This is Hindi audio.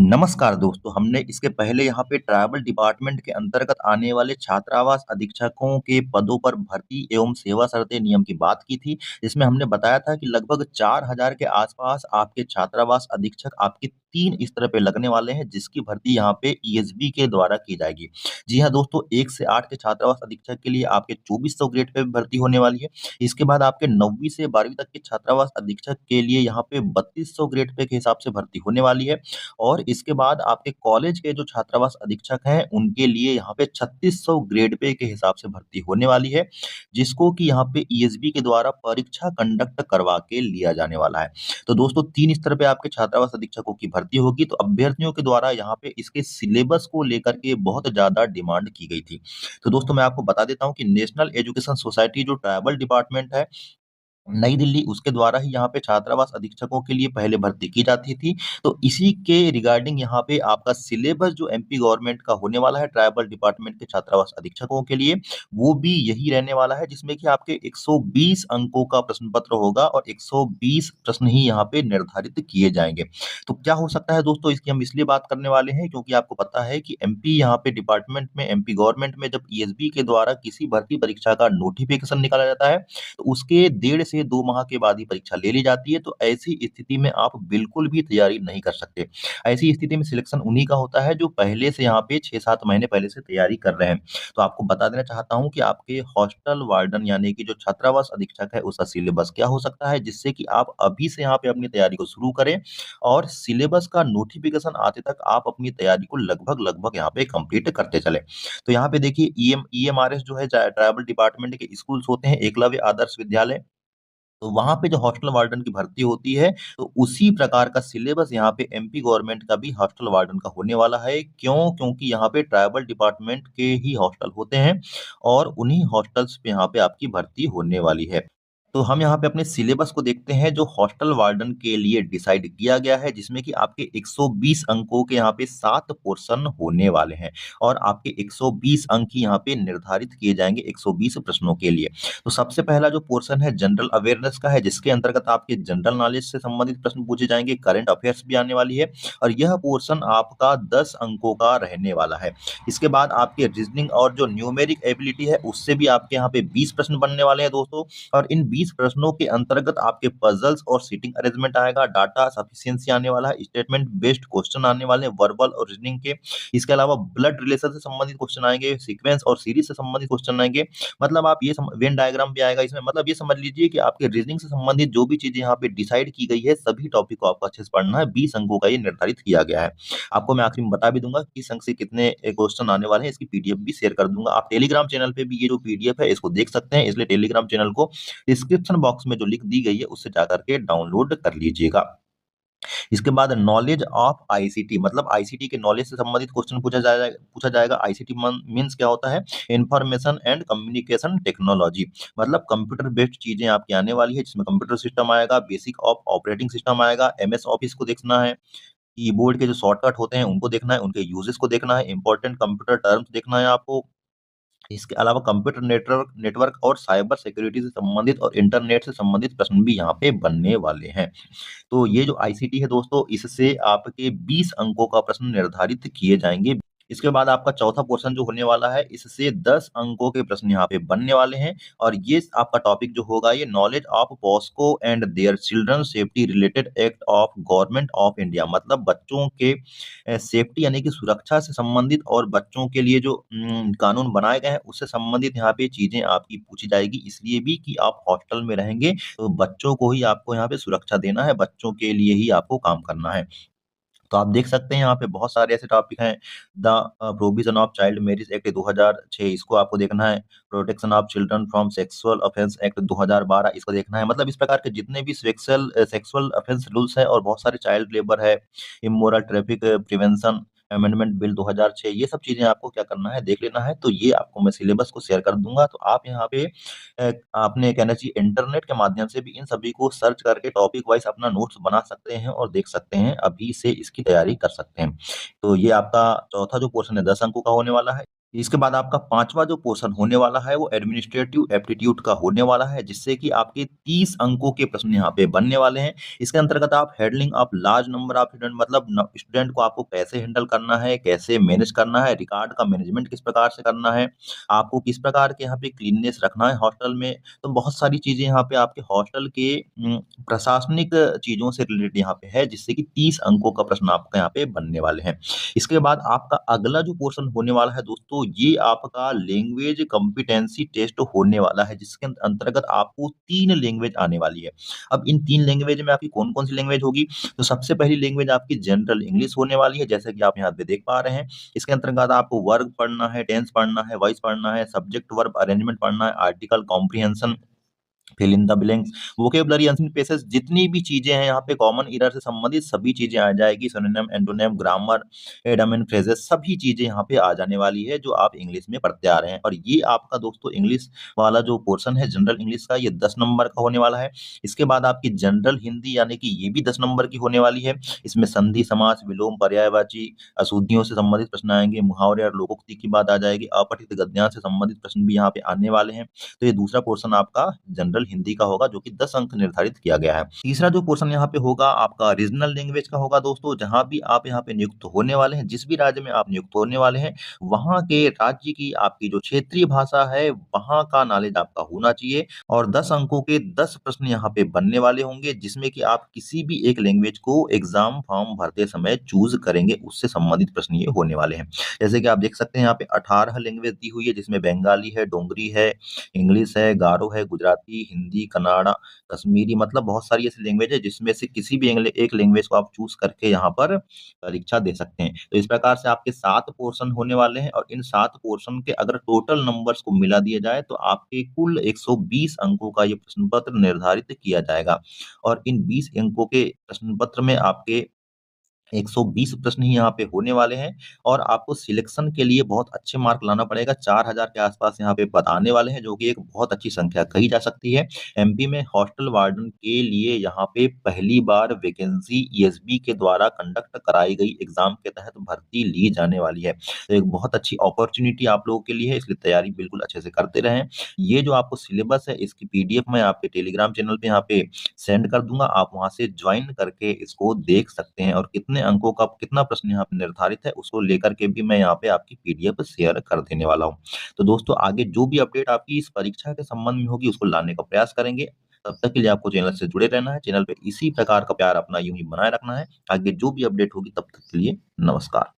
नमस्कार दोस्तों, हमने इसके पहले यहाँ पे ट्राइबल डिपार्टमेंट के अंतर्गत आने वाले छात्रावास अधीक्षकों के पदों पर भर्ती एवं सेवा शर्तें नियम की बात की थी। इसमें हमने बताया था कि लगभग 4000 के आसपास आपके छात्रावास अधीक्षक आपके 3 स्तर पे लगने वाले हैं, जिसकी भर्ती यहाँ पे ईएसबी के द्वारा की जाएगी। जी हाँ दोस्तों, 1 से 8 के छात्रावास अधीक्षक के लिए आपके 2400 ग्रेड पे भर्ती होने वाली है। इसके बाद आपके 9वीं से 12वीं तक के छात्रावास अधीक्षक के लिए यहाँ पे 3200 ग्रेड पे के हिसाब से भर्ती होने वाली है। और इसके बाद आपके कॉलेज के जो छात्रावास अधीक्षक हैं, उनके लिए यहाँ पे 3600 ग्रेड पे के हिसाब से भर्ती होने वाली है, जिसको कि यहाँ पे ईएसबी के द्वारा परीक्षा कंडक्ट करवा के लिया जाने वाला है। तो दोस्तों 3 स्तर पे आपके छात्रावास अधीक्षकों की भर्ती होगी, तो अभ्यर्थियों के द्वारा यहाँ पे इसके सिलेबस को लेकर के बहुत ज़्यादा डिमांड की गई थी। तो दोस्तों मैं आपको बता देता हूँ कि नेशनल एजुकेशन सोसाइटी जो ट्राइबल डिपार्टमेंट है, नई दिल्ली उसके द्वारा ही यहाँ पे छात्रावास अधीक्षकों के लिए पहले भर्ती की जाती थी। तो इसी के रिगार्डिंग यहाँ पे आपका सिलेबस जो एमपी गवर्नमेंट का होने वाला है ट्राइबल डिपार्टमेंट के छात्रावास अधीक्षकों के लिए, वो भी यही रहने वाला है जिसमें कि आपके 120 अंकों का प्रश्न पत्र होगा और 120 प्रश्न ही यहाँ पे निर्धारित किए जाएँगे। तो क्या हो सकता है दोस्तों, इसकी हम इसलिए बात करने वाले हैं क्योंकि आपको पता है कि एमपी यहाँ पे डिपार्टमेंट में एमपी गवर्नमेंट में जब ईएसबी के द्वारा किसी भर्ती परीक्षा का नोटिफिकेशन निकाला जाता है, तो उसके डेढ़ से 2 माह के बाद ही परीक्षा ले ली जाती है, तो ऐसी स्थिति में आप बिल्कुल भी तैयारी नहीं कर सकते। ऐसी स्थिति में सिलेक्शन उन्हीं का होता है जो पहले से यहाँ पे 6-7 महीने पहले से तैयारी कर रहे हैं। तो आपको बता देना चाहता हूँ कि आपके हॉस्टल वार्डन यानी कि जो छात्रावास अधीक्षक है उसका सिलेबस क्या हो सकता है, जिससे कि आप अभी से यहाँ पे अपनी तैयारी को शुरू करें और सिलेबस का नोटिफिकेशन आते तक आप अपनी तैयारी को लगभग यहाँ पे कंप्लीट करते चलें। तो यहाँ पे देखिए ईएमआरएस जो है ट्राइबल डिपार्टमेंट के स्कूल्स होते हैं, एकलव्य आदर्श विद्यालय, तो वहाँ पे जो हॉस्टल वार्डन की भर्ती होती है, तो उसी प्रकार का सिलेबस यहाँ पे एमपी गवर्नमेंट का भी हॉस्टल वार्डन का होने वाला है। क्यों? क्योंकि यहाँ पे ट्राइबल डिपार्टमेंट के ही हॉस्टल होते हैं और उन्हीं हॉस्टल्स पे यहाँ पे आपकी भर्ती होने वाली है। तो हम यहाँ पे अपने सिलेबस को देखते हैं जो हॉस्टल वार्डन के लिए डिसाइड किया गया है, जिसमें कि आपके 120 अंकों के यहाँ पे 7 पोर्शन होने वाले हैं और आपके 120 अंक ही यहाँ पे निर्धारित किए जाएँगे 120 प्रश्नों के लिए। तो सबसे पहला जो पोर्शन है जनरल अवेयरनेस का है, जिसके अंतर्गत आपके जनरल नॉलेज से संबंधित प्रश्न पूछे जाएंगे, करंट अफेयर्स भी आने वाली है और यह पोर्शन आपका 10 अंकों का रहने वाला है। इसके बाद आपके रीजनिंग और जो न्यूमेरिक एबिलिटी है उससे भी आपके यहाँ पे 20 प्रश्न बनने वाले हैं दोस्तों, और इन 20 प्रश्नों के अंतर्गत आपके पजल्स और सीटिंग अरेंजमेंट आएगा, डाटा सफिशिएंसी आने वाला है, स्टेटमेंट बेस्ड क्वेश्चन आने वाले हैं वर्बल और रीजनिंग के। इसके अलावा ब्लड रिलेशन से संबंधित क्वेश्चन आएंगे, सीक्वेंस और सीरीज से संबंधित क्वेश्चन आएंगे। मतलब आप ये वेन डायग्राम भी आएगा इसमें, मतलब ये समझ लीजिए कि आपके रीजनिंग से संबंधित जो भी चीजें यहाँ पे डिसाइड की गई है, सभी टॉपिक को आपको अच्छे से पढ़ना है। 20 अंकों का ये निर्धारित किया गया है। आपको मैं आखिरी में बता भी दूंगा किस अंक से कितने क्वेश्चन आने वाले हैं, इसकी पीडीएफ भी शेयर कर दूंगा। आप टेलीग्राम चैनल पे भी ये जो पीडीएफ है इसको देख सकते हैं, इसलिए टेलीग्राम चैनल को डिस्क्रिप्शन बॉक्स में जो लिंक दी गई है उससे जाकर के डाउनलोड कर लीजिएगा। इसके बाद नॉलेज ऑफ आईसीटी, मतलब आईसीटी के नॉलेज से संबंधित क्वेश्चन पूछा जाएगा। आईसीटी मीन्स क्या होता है? इंफॉर्मेशन एंड कम्युनिकेशन टेक्नोलॉजी, मतलब कंप्यूटर बेस्ड चीजें आपकी आने वाली है, जिसमें कंप्यूटर सिस्टम आएगा, बेसिक ऑफ ऑपरेटिंग सिस्टम आएगा, एमएस ऑफिस को देखना है, कीबोर्ड के जो शॉर्टकट होते हैं उनको देखना है, उनके यूजेस को देखना है, इंपॉर्टेंट कंप्यूटर टर्म्स देखना है आपको। इसके अलावा कंप्यूटर नेटवर्क नेटवर्क और साइबर सिक्योरिटी से संबंधित और इंटरनेट से संबंधित प्रश्न भी यहाँ पे बनने वाले हैं। तो ये जो आईसीटी है दोस्तों, इससे आपके 20 अंकों का प्रश्न निर्धारित किए जाएंगे। इसके बाद आपका चौथा पोर्शन जो होने वाला है, इससे 10 अंकों के प्रश्न यहाँ पे बनने वाले हैं और ये आपका टॉपिक जो होगा ये knowledge of POCSO and their children safety related act of government of India, मतलब बच्चों के सेफ्टी यानी कि सुरक्षा से संबंधित और बच्चों के लिए जो कानून बनाए गए हैं उससे संबंधित यहाँ पे चीजें आपकी पूछी जाएगी, इसलिए भी कि आप हॉस्टल में रहेंगे तो बच्चों को ही आपको यहाँ पे सुरक्षा देना है, बच्चों के लिए ही आपको काम करना है। तो आप देख सकते हैं यहाँ पे बहुत सारे ऐसे टॉपिक हैं। The provision of child marriage act 2006 इसको आपको देखना है। Protection of children from sexual offence act 2012 इसको देखना है। मतलब इस प्रकार के जितने भी सेक्सुअल ऑफेंस रूल्स है और बहुत सारे चाइल्ड लेबर है, immoral traffic prevention amendment bill 2006, ये सब चीजें आपको क्या करना है, देख लेना है। तो ये आपको मैं सिलेबस को शेयर कर दूंगा, तो आप यहाँ पे आपने कहना चाहिए इंटरनेट के माध्यम से भी इन सभी को सर्च करके टॉपिक वाइज अपना नोट्स बना सकते हैं और देख सकते हैं, अभी से इसकी तैयारी कर सकते हैं। तो ये आपका चौथा जो पोर्शन है 10 अंकों का होने वाला है। इसके बाद आपका 5वां जो पोर्शन होने वाला है वो एडमिनिस्ट्रेटिव एप्टीट्यूड का होने वाला है, जिससे कि आपके 30 अंकों के प्रश्न यहाँ पे बनने वाले हैं। इसके अंतर्गत आप handling of large number of student मतलब न स्टूडेंट को आपको कैसे हैंडल करना है, कैसे मैनेज करना है, रिकॉर्ड का मैनेजमेंट किस प्रकार से करना है, आपको किस प्रकार के यहाँ पे क्लीननेस रखना है हॉस्टल में। तो बहुत सारी चीज़ें यहाँ पे आपके हॉस्टल के प्रशासनिक चीज़ों से रिलेटेड यहाँ पे है, जिससे कि 30 अंकों का प्रश्न आपका यहाँ पे बनने वाले हैं। इसके बाद आपका अगला जो पोर्शन होने वाला है दोस्तों, ये आपका लैंग्वेज कॉम्पिटेंसी टेस्ट होने वाला है, जिसके अंतर्गत आपको 3 लैंग्वेज आने वाली है। अब इन 3 लैंग्वेज में आपकी कौन-कौन सी लैंग्वेज होगी? तो सबसे पहली लैंग्वेज आपकी जनरल इंग्लिश होने वाली है, जैसा कि आप यहाँ पे देख पा रहे हैं। इसके अंतर्गत आपको वर्ब पढ़ना है, टेंस पढ़ना है, वॉइस पढ़ना है, सब्जेक्ट वर्ब अरेंजमेंट पढ़ना है, article comprehension, fill in the blanks, vocabulary unseen passage, जितनी भी चीज़ें हैं यहाँ पे कॉमन एरर से संबंधित सभी चीज़ें आ जाएगी। Synonym, antonym, grammar, Adam and phrases सभी चीज़ें यहाँ पे आ जाने वाली है, जो आप इंग्लिश में पढ़ते आ रहे हैं। और ये आपका दोस्तों इंग्लिश वाला जो पोर्शन है जनरल इंग्लिश का, ये 10 नंबर का होने वाला है। इसके बाद आपकी जनरल हिंदी यानी कि ये भी 10 नंबर की होने वाली है। इसमें संधि, समास, विलोम, पर्यायवाची, अशुद्धियों से संबंधित प्रश्न आएँगे, मुहावरे और लोकोक्ति की बात आ जाएगी, अपठित गद्यांश से संबंधित प्रश्न भी यहाँ पे आने वाले हैं। तो ये दूसरा पोर्शन आपका जनरल हिंदी का होगा, जो कि 10 अंक निर्धारित किया गया है। तीसरा जो पोर्शन यहाँ पे होगा आपका रीजनल लैंग्वेज का होगा दोस्तों, जहाँ भी आप यहाँ पे नियुक्त होने वाले हैं, जिस भी राज्य में आप नियुक्त होने वाले हैं, वहाँ के राज्य की आपकी जो क्षेत्रीय भाषा है, वहाँ का नॉलेज आपका होना चाहिए। और 10 अंकों के 10 प्रश्न यहाँ पे बनने वाले होंगे, जिसमें कि आप किसी भी एक लैंग्वेज को एग्जाम फॉर्म भरते समय चूज करेंगे, उससे संबंधित प्रश्न ये होने वाले हैं। जैसे कि आप देख सकते हैं यहाँ पे 18 लैंग्वेज दी हुई है, जिसमें बंगाली है, डोगरी है, इंग्लिश है, गारो है, गुजराती, हिंदी, कन्नड़ा, कश्मीरी, मतलब बहुत सारी ऐसी लैंग्वेज है, जिसमें से किसी भी एक लैंग्वेज को आप चूज करके यहाँ पर परीक्षा दे सकते हैं। तो इस प्रकार से आपके 7 पोर्शन होने वाले हैं, और इन 7 पोर्शन के अगर टोटल नंबर्स को मिला दिया जाए, तो आपके कुल 120 अंकों का ये प्रश्न पत्र निर्धारित किया जाएगा। और इन 20 अंकों के प्रश्न पत्र में आपके 120 प्रश्न ही यहाँ पे होने वाले हैं, और आपको सिलेक्शन के लिए बहुत अच्छे मार्क लाना पड़ेगा। 4000 के आसपास यहाँ पे पद आने वाले हैं, जो कि एक बहुत अच्छी संख्या कही जा सकती है। एमपी में हॉस्टल वार्डन के लिए यहाँ पे पहली बार वैकेंसी ईएसबी के द्वारा कंडक्ट कराई गई एग्जाम के तहत भर्ती ली जाने वाली है। तो एक बहुत अच्छी अपॉर्चुनिटी आप लोगों के लिए है, इसलिए तैयारी बिल्कुल अच्छे से करते रहें। ये जो आपको सिलेबस है, इसकी पीडीएफ मैं आपके टेलीग्राम चैनल पे यहाँ पे सेंड कर दूँगा, आप वहाँ से जॉइन करके इसको देख सकते हैं, और कितने अंकों का कितना प्रश्न यहाँ पे निर्धारित है, उसको लेकर के भी मैं यहाँ पे आपकी पीडीएफ शेयर कर देने वाला हूँ। तो दोस्तों आगे जो भी अपडेट आपकी इस परीक्षा के संबंध में होगी, उसको लाने का प्रयास करेंगे। तब तक के लिए आपको चैनल से जुड़े रहना है, चैनल पे इसी प्रकार का प्यार अपना यूँ ही बनाए रखना है। आगे जो भी अपडेट होगी तब तक के लिए नमस्कार।